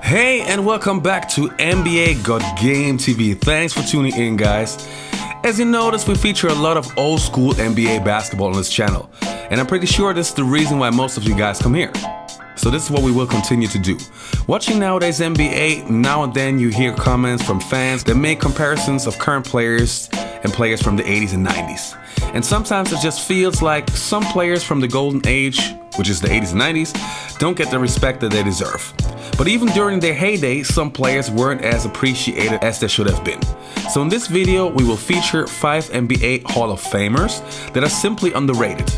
Hey, and welcome back to NBA Got Game TV. Thanks for tuning in, guys. As you notice, we feature a lot of old school NBA basketball on this channel, and I'm pretty sure this is the reason why most of you guys come here. So this is what we will continue to do. Watching nowadays NBA, now and then you hear comments from fans that make comparisons of current players and players from the 80s and 90s. And sometimes it just feels like some players from the golden age, which is the 80s and 90s, don't get the respect that they deserve. But even during their heyday, some players weren't as appreciated as they should have been. So in this video, we will feature 5 NBA Hall of Famers that are simply underrated.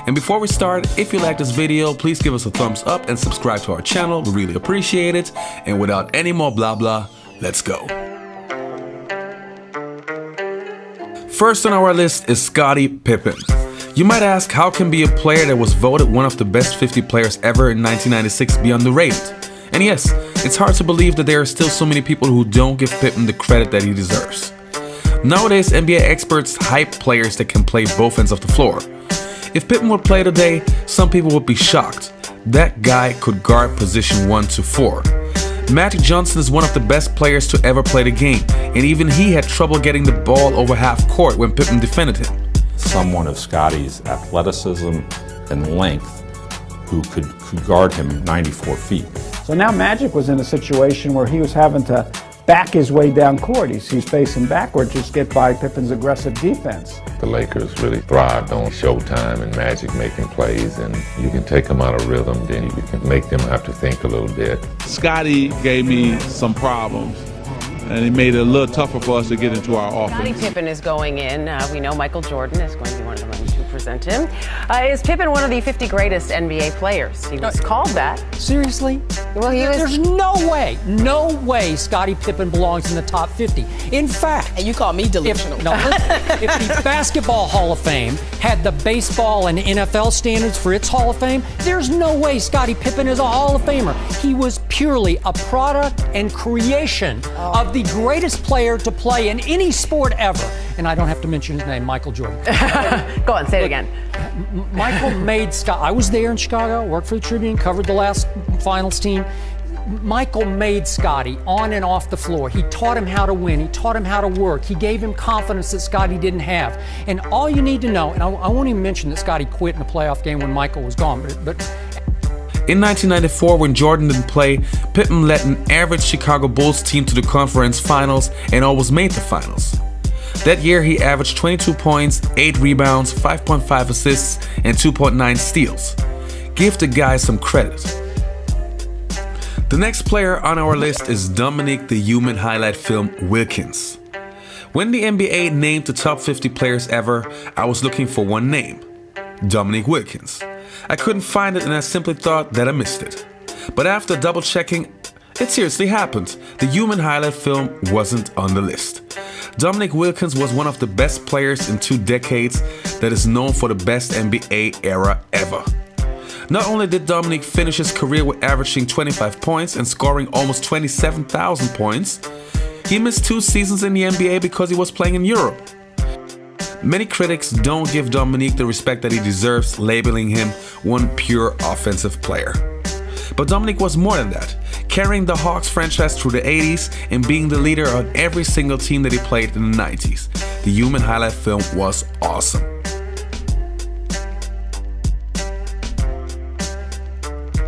And before we start, if you like this video, please give us a thumbs up and subscribe to our channel. We really appreciate it. And without any more blah blah, let's go. First on our list is Scottie Pippen. You might ask, how can be a player that was voted one of the best 50 players ever in 1996 be underrated? And yes, it's hard to believe that there are still so many people who don't give Pippen the credit that he deserves. Nowadays, NBA experts hype players that can play both ends of the floor. If Pippen would play today, some people would be shocked. That guy could guard position 1 to 4. Magic Johnson is one of the best players to ever play the game, and even he had trouble getting the ball over half court when Pippen defended him. Someone of Scottie's athleticism and length who could guard him 94 feet. So now Magic was in a situation where he was having to back his way down court. He's facing backward just get by Pippen's aggressive defense. The Lakers really thrived on Showtime and Magic making plays, and you can take them out of rhythm, then you can make them have to think a little bit. Scottie gave me some problems, and it made it a little tougher for us to get into our offense. Scottie Pippen is going in. We know Michael Jordan is going to be one of the ones to present him. Is Pippen one of the 50 greatest NBA players? He was called that. Seriously? Well, he was. There's no way Scottie Pippen belongs in the top 50. In fact, and you call me delusional. If the Basketball Hall of Fame had the baseball and NFL standards for its Hall of Fame, there's no way Scottie Pippen is a Hall of Famer. He was purely a product and creation of the greatest player to play in any sport ever. And I don't have to mention his name, Michael Jordan. Go on, say it again. Michael made Scott. I was there in Chicago, worked for the Tribune, covered the last finals team. Michael made Scottie on and off the floor. He taught him how to win. He taught him how to work. He gave him confidence that Scottie didn't have. And all you need to know, and I won't even mention that Scottie quit in a playoff game when Michael was gone, but in 1994, when Jordan didn't play, Pippen led an average Chicago Bulls team to the conference finals and almost made the finals. That year, he averaged 22 points, 8 rebounds, 5.5 assists, and 2.9 steals. Give the guy some credit. The next player on our list is Dominique the Human highlight film Wilkins. When the NBA named the top 50 players ever, I was looking for one name, Dominique Wilkins. I couldn't find it and I simply thought that I missed it. But after double checking, it seriously happened. The Human highlight film wasn't on the list. Dominique Wilkins was one of the best players in 2 decades that is known for the best NBA era ever. Not only did Dominique finish his career with averaging 25 points and scoring almost 27,000 points, he missed 2 seasons in the NBA because he was playing in Europe. Many critics don't give Dominique the respect that he deserves, labeling him one pure offensive player. But Dominique was more than that, carrying the Hawks franchise through the 80s and being the leader on every single team that he played in the 90s. The Human highlight film was awesome.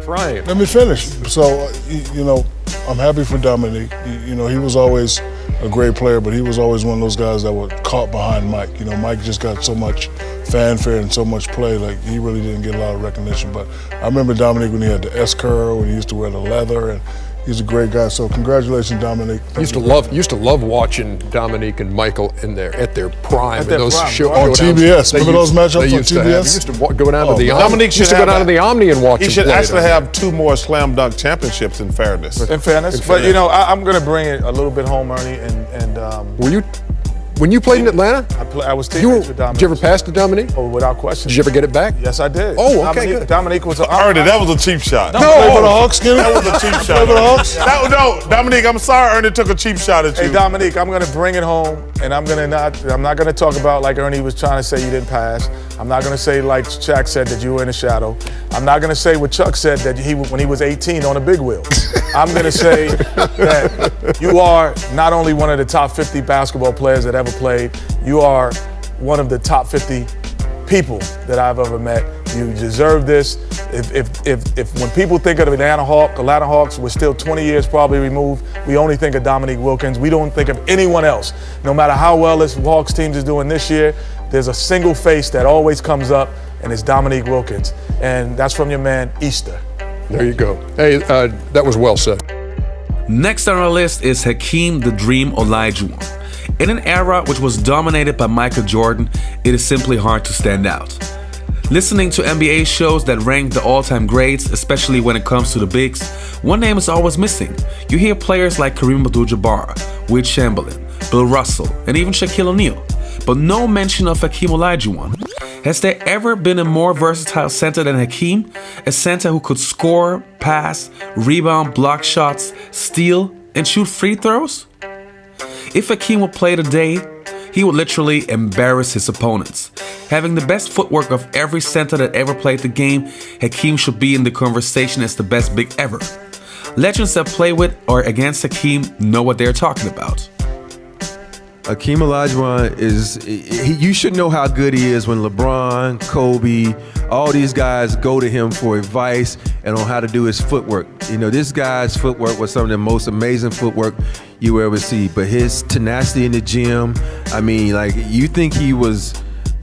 Right. Let me finish. So, you know, I'm happy for Dominique. You know, he was always a great player, but he was always one of those guys that were caught behind Mike. You know, Mike just got so much fanfare and so much play, like he really didn't get a lot of recognition. But I remember Dominique when he had the S-curl, when he used to wear the leather, and he's a great guy. So congratulations, Dominique. Used to love watching Dominique and Michael at their prime. On Showdowns. TBS. Remember those matchups on TBS? Used to go down to the Dominique used to go down to the Omni and watch him play. He should actually have 2 more slam dunk championships in fairness. But you know, I'm going to bring it a little bit home, Ernie. When you played in Atlanta? I was teammates with Dominique. Did you ever pass to Dominique? Oh, without question. Did you ever get it back? Yes, I did. Oh, okay, good. Dominique was Ernie, that was a cheap shot. No, play for the Hawks, that was a cheap shot. For the Hawks? No, Dominique, I'm sorry Ernie took a cheap shot at you. Hey, Dominique, I'm going to bring it home, and I'm not going to talk about like Ernie was trying to say you didn't pass. I'm not going to say like Shaq said that you were in the shadow. I'm not going to say what Chuck said that when he was 18 on a big wheel. I'm going to say that you are not only one of the top 50 basketball players that ever played, you are one of the top 50 people that I've ever met. You deserve this. If when people think of the Atlanta Hawks, we're still 20 years probably removed. We only think of Dominique Wilkins. We don't think of anyone else. No matter how well this Hawks team is doing this year, there's a single face that always comes up, and it's Dominique Wilkins. And that's from your man, Easter. There you go. Hey, that was well said. Next on our list is Hakeem "The Dream" Olajuwon. In an era which was dominated by Michael Jordan, it is simply hard to stand out. Listening to NBA shows that rank the all-time greats, especially when it comes to the bigs, one name is always missing. You hear players like Kareem Abdul-Jabbar, Wilt Chamberlain, Bill Russell, and even Shaquille O'Neal, but no mention of Hakeem Olajuwon. Has there ever been a more versatile center than Hakeem? A center who could score, pass, rebound, block shots, steal, and shoot free throws? If Hakeem would play today, he would literally embarrass his opponents. Having the best footwork of every center that ever played the game, Hakeem should be in the conversation as the best big ever. Legends that play with or against Hakeem know what they're talking about. Hakeem Olajuwon you should know how good he is when LeBron, Kobe, all these guys go to him for advice and on how to do his footwork. You know, this guy's footwork was some of the most amazing footwork you will ever see. But his tenacity in the gym, I mean, like, you think he was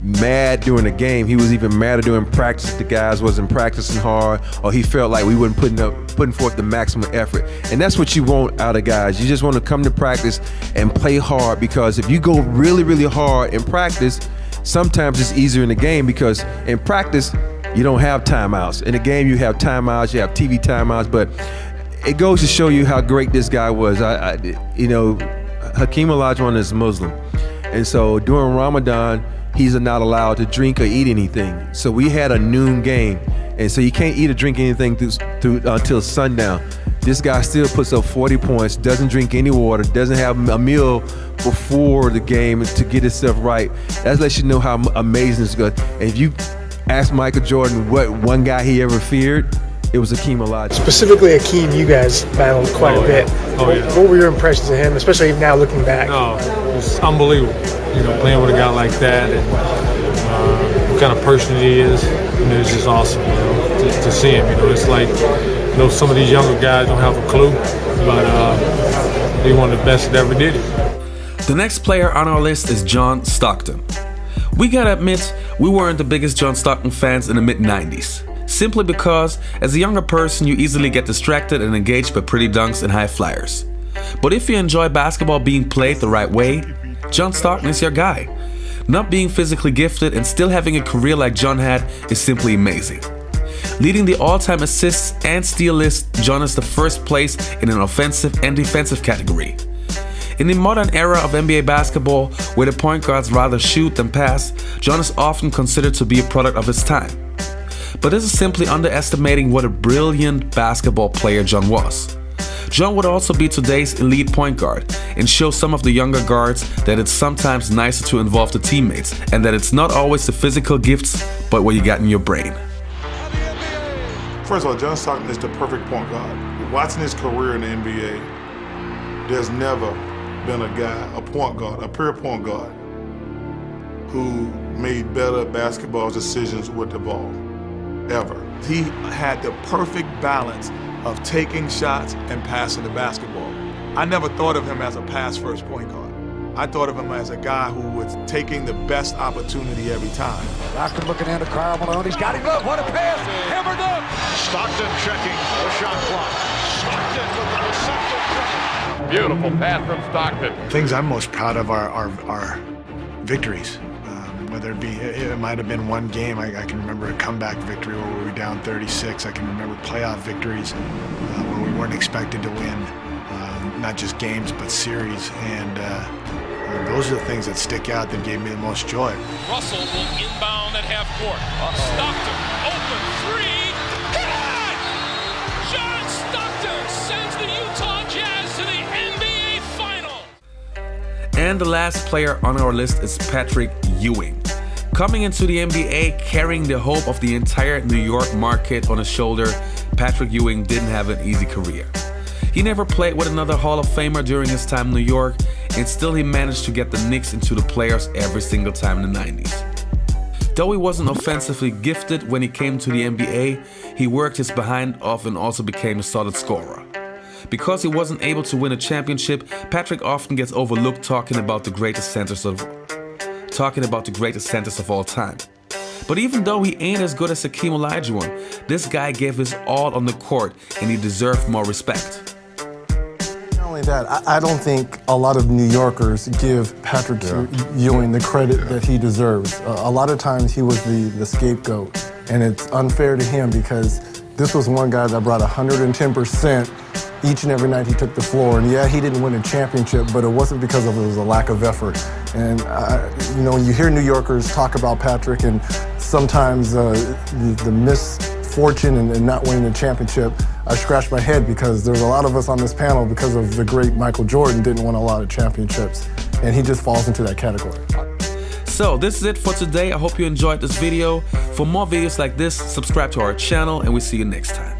mad during the game. He was even madder during practice. The guys wasn't practicing hard, or he felt like we weren't putting forth the maximum effort. And that's what you want out of guys. You just want to come to practice and play hard, because if you go really, really hard in practice, sometimes it's easier in the game, because in practice, you don't have timeouts. In the game, you have timeouts, you have TV timeouts, but it goes to show you how great this guy was. You know, Hakeem Olajuwon is Muslim. And so during Ramadan, he's not allowed to drink or eat anything. So we had a noon game. And so you can't eat or drink anything until sundown. This guy still puts up 40 points, doesn't drink any water, doesn't have a meal before the game to get himself right. That lets you know how amazing it's good. And if you ask Michael Jordan what one guy he ever feared, it was Hakeem Olajuwon. Specifically Hakeem, you guys battled quite a bit. What were your impressions of him, especially now looking back? It's unbelievable, you know, playing with a guy like that, and what kind of person he is. You know, it's just awesome, you know, to see him. You know, it's like, you know, some of these younger guys don't have a clue, but he's one of the best that ever did it. The next player on our list is John Stockton. We gotta admit, we weren't the biggest John Stockton fans in the mid-90s. Simply because, as a younger person, you easily get distracted and engaged by pretty dunks and high flyers. But if you enjoy basketball being played the right way, John Stockton is your guy. Not being physically gifted and still having a career like John had is simply amazing. Leading the all-time assists and steal list, John is the first place in an offensive and defensive category. In the modern era of NBA basketball, where the point guards rather shoot than pass, John is often considered to be a product of his time. But this is simply underestimating what a brilliant basketball player John was. John would also be today's elite point guard and show some of the younger guards that it's sometimes nicer to involve the teammates, and that it's not always the physical gifts, but what you got in your brain. First of all, John Stockton is the perfect point guard. Watching his career in the NBA, there's never been a guy, a point guard, a pure point guard, who made better basketball decisions with the ball. Ever. He had the perfect balance of taking shots and passing the basketball. I never thought of him as a pass-first point guard. I thought of him as a guy who was taking the best opportunity every time. Stockton looking into Karl Malone. He's got him up. What a pass. Hammered up. Stockton checking the shot clock. Stockton with the receptive. Beautiful pass from Stockton. Things I'm most proud of are victories. Whether it might have been one game. I can remember a comeback victory where we were down 36. I can remember playoff victories where we weren't expected to win, not just games but series. And those are the things that stick out that gave me the most joy. Russell will inbound at half court. Stockton, open three. Hit it! John Stockton sends the Utah Jazz to the NBA Finals. And the last player on our list is Patrick Ewing. Coming into the NBA, carrying the hope of the entire New York market on his shoulder, Patrick Ewing didn't have an easy career. He never played with another Hall of Famer during his time in New York, and still he managed to get the Knicks into the playoffs every single time in the 90s. Though he wasn't offensively gifted when he came to the NBA, he worked his behind off and also became a solid scorer. Because he wasn't able to win a championship, Patrick often gets overlooked talking about the greatest centers of all time. But even though he ain't as good as Hakeem Olajuwon, this guy gave his all on the court and he deserved more respect. Not only that, I don't think a lot of New Yorkers give Patrick Ewing the credit that he deserves. A lot of times he was the scapegoat, and it's unfair to him because this was one guy that brought 110% each and every night he took the floor. And yeah, he didn't win a championship, but it wasn't because of a lack of effort. And when you hear New Yorkers talk about Patrick and sometimes the misfortune and not winning a championship, I scratch my head because there's a lot of us on this panel, because of the great Michael Jordan, didn't win a lot of championships. And he just falls into that category. So this is it for today. I hope you enjoyed this video. For more videos like this, subscribe to our channel and we'll see you next time.